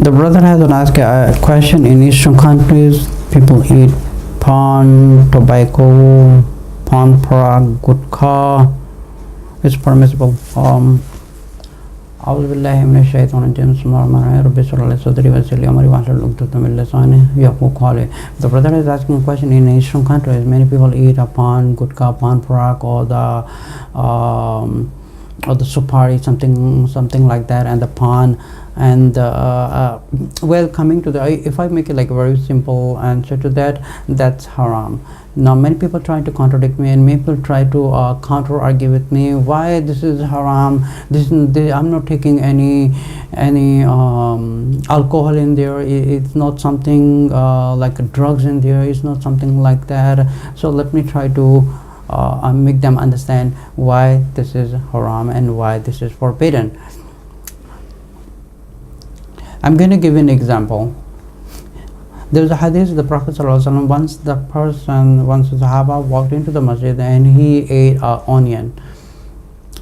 The brother has asked a question. In Eastern countries, people eat Paan, tobacco, Paan Supari Gutka. It's permissible. أعوذ بالله من الشيطان الرجيم بسم الله الرحمن الرحيم رب اشرح لي صدري ويسر لي أمري واحلل عقدة من لساني يفقهوا قولي. The brother is asking a question. In Eastern countries, many people eat a Paan Gutka, Paan Supari, or the Supari, something like that, and the Paan. And well, coming to the, if I make it like a very simple answer to that, that's haram. Now many people try to contradict me, and many people try to counter argue with me why this is haram. I'm not taking any alcohol in there. It's not something like drugs in there. It's not something like that. So let me try to make them understand why this is haram and why this is forbidden. I'm going to give you an example. There's a hadith, the Prophet ﷺ, once the Sahaba walked into the masjid and he ate an onion.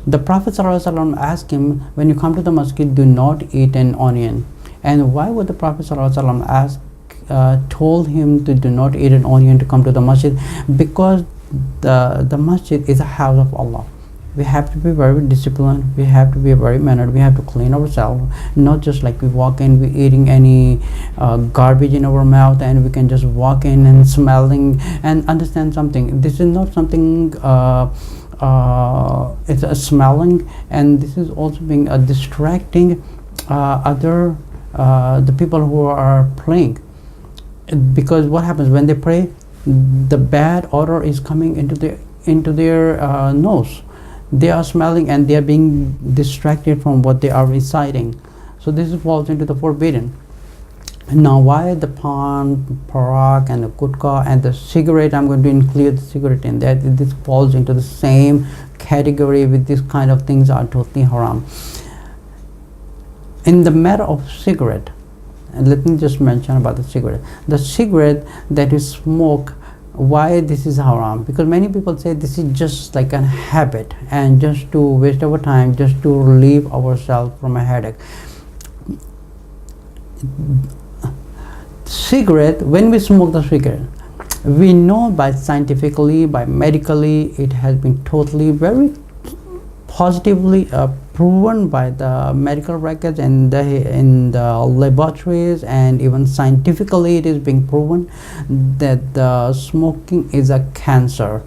The Prophet ﷺ asked him, when you come to the masjid, do not eat an onion. And why would the Prophet ﷺ told him to do not eat an onion to come to the masjid? Because the masjid is a house of Allah. We have to be very disciplined, we have to be very mannered, we have to clean ourselves, not just like we walk in, we eating any garbage in our mouth, and we can just walk in and smelling. And understand something, this is not something it's a smelling, and this is also being distracting the people who are praying. Because what happens when they pray, the bad odor is coming into their nose. They are smelling and they are being distracted from what they are reciting. So this falls into the forbidden. Now why the Paan, Supari and the Gutka and the cigarette, I'm going to include the cigarette in that. This falls into the same category with this kind of things are totally haram. In the matter of cigarette, and let me just mention about the cigarette. The cigarette that is smoked, why this is haram? Because many people say this is just like a habit and just to waste our time, just to relieve ourselves from a headache. Cigarette, when we smoke the cigarette, we know by scientifically, by medically, it has been totally very positively proven by the medical records and in the laboratories, and even scientifically it is being proven that the smoking is a cancer.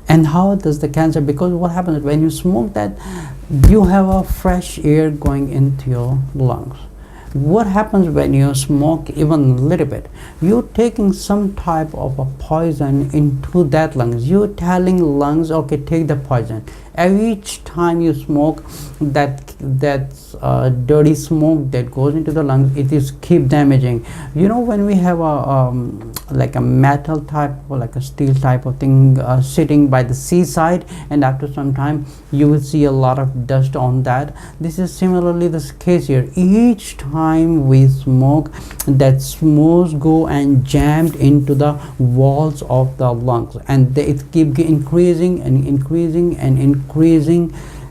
And how does the cancer? Because what happens when you smoke that, you have a fresh air going into your lungs. What happens when you smoke even a little bit? You're taking some type of a poison into that lungs. You're telling lungs, okay, take the poison. Each time you smoke, that dirty smoke that goes into the lungs, it is keep damaging. You know, when we have a like a metal type or like a steel type of thing sitting by the seaside, and after some time you will see a lot of dust on that. This is similarly the case here. Each time we smoke, that smokes go and jammed into the walls of the lungs, and it keep increasing and increasing and increasing.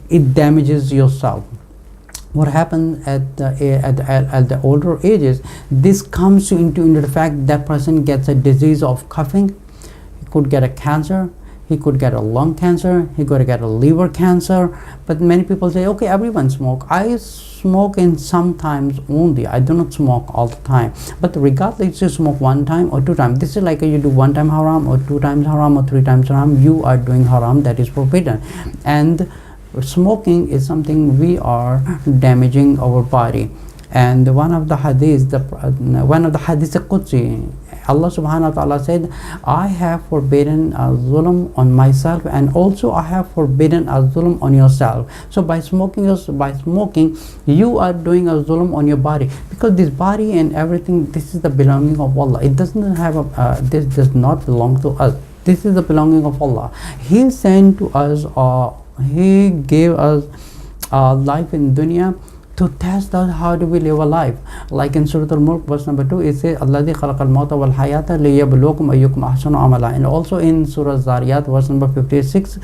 It damages yourself. What happens at the older ages, this comes into the fact that person gets a disease of coughing. He could get a cancer, he could get a lung cancer, he could get a liver cancer. But many people say, okay, everyone smoke. I smoke in sometimes only. I do not smoke all the time. But regardless, you smoke one time or two times. This is like you do one time haram or two times haram or three times haram. You are doing haram, that is forbidden. And smoking is something we are damaging our body. And one of the hadith Qudsi, Allah subhanahu wa ta'ala said, I have forbidden a zulm on myself, and also I have forbidden a zulm on yourself. So by smoking, you are doing a zulm on your body, because this body and everything, this is the belonging of Allah. It doesn't have this does not belong to us. This is the belonging of Allah. He sent to us, He gave us life in dunya to test us how do we live a life. Like in Surah Al-Mulk verse number 2, it says, Alladhi khalaqal mawta wal hayata liyabluwakum ayyukum ahsanu amala. And also in Surah Zariyat verse number 56,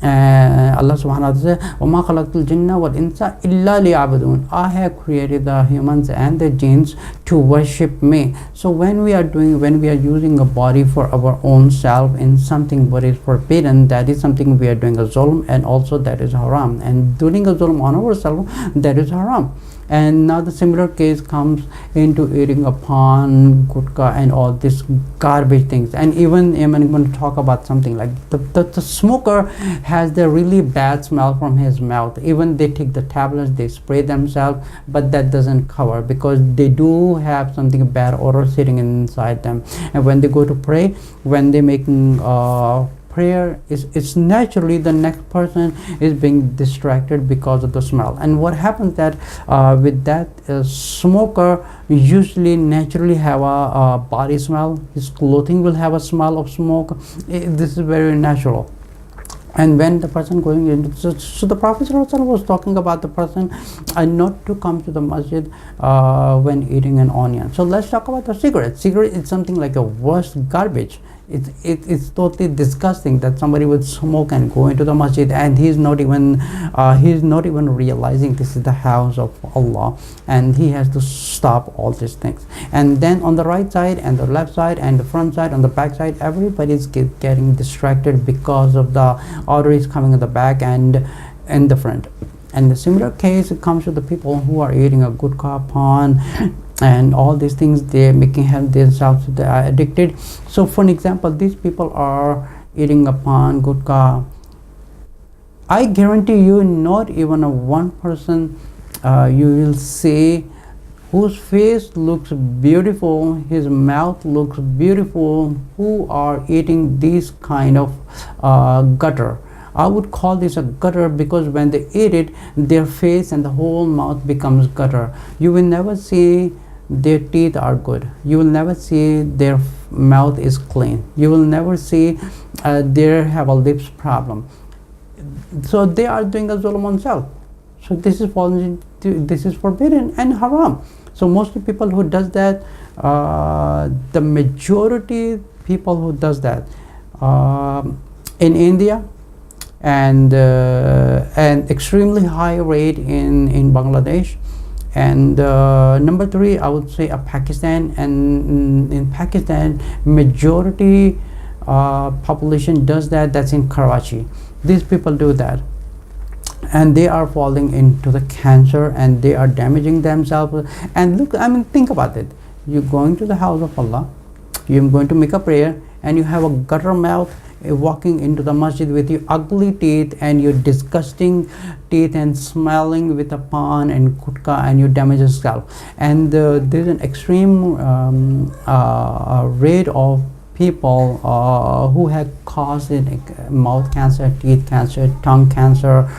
Allah subhanahu wa ta'ala says, وَمَا خَلَقْتُ الْجِنَّ وَالْإِنسَ إِلَّا لِيَعْبُدُونَ. I have created the humans and the jinns to worship me. So when we are using a body for our own self in something what is forbidden, that is something we are doing a zulm, and also that is haram. And doing a zulm on ourselves, that is haram. And now the similar case comes into eating a Paan, Gutka, and all these garbage things. And even I'm going to talk about something like the smoker has the really bad smell from his mouth. Even they take the tablets, they spray themselves, but that doesn't cover, because they do have something bad odor sitting inside them. And when they go to pray, when they're making prayer, it's naturally the next person is being distracted because of the smell. And what happens that with that smoker usually naturally have a body smell. His clothing will have a smell of smoke. This is very natural. And when the person going into, so the Prophet ﷺ was talking about the person not to come to the masjid when eating an onion. So let's talk about the cigarette. Cigarette is something like a worst garbage. It's totally disgusting that somebody would smoke and go into the masjid, and he's not even realizing this is the house of Allah, and he has to stop all these things. And then on the right side and the left side and the front side, on the back side, everybody's getting distracted because of the odor is coming in the back and in the front. And the similar case, it comes to the people who are eating a gutka, Paan, and all these things. They're making themselves addicted. So for an example, these people are eating a Paan, Gutka. I guarantee you, not even a one person you will see whose face looks beautiful, his mouth looks beautiful, who are eating this kind of gutter. I would call this a gutter, because when they eat it, their face and the whole mouth becomes gutter. You will never see their teeth are good. You will never see their mouth is clean. You will never see they have a lips problem. So they are doing a zulm on self. So this is forbidden and haram. So mostly people who does that, the majority people who does that in India, and extremely high rate in Bangladesh, and number 3 I would say Pakistan. And in Pakistan, majority population does that. That's in Karachi. These people do that, and they are falling into the cancer, and they are damaging themselves. And look, I mean, think about it. You're going to the house of Allah, you're going to make a prayer, and you have a gutter mouth, walking into the masjid with your ugly teeth and your disgusting teeth, and smelling with a Paan and Gutka, and you damage yourself. And there's an extreme rate of people who have caused mouth cancer, teeth cancer, tongue cancer,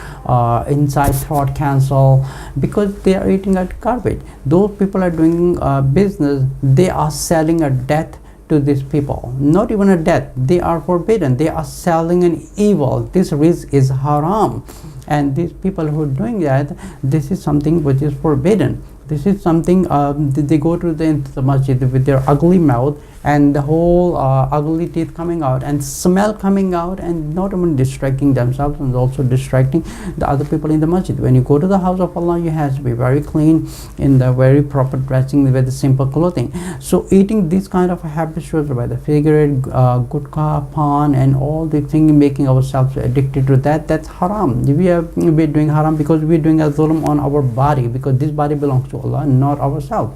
inside throat cancer, because they are eating at garbage. Those people are doing business. They are selling a death to these people. Not even a death, they are forbidden. They are selling an evil. This risk is haram, and these people who are doing that, this is something which is forbidden. This is something they go to into the masjid with their ugly mouth and the whole ugly teeth coming out and smell coming out, and not even distracting themselves and also distracting the other people in the masjid. When you go to the house of Allah, you have to be very clean, in the very proper dressing, with the simple clothing. So eating this kind of habits by the cigarette, gutka, Paan, and all the things, making ourselves addicted to that, that's haram. We're doing haram because we're doing a zulm on our body, because this body belongs to Allah, not ourselves.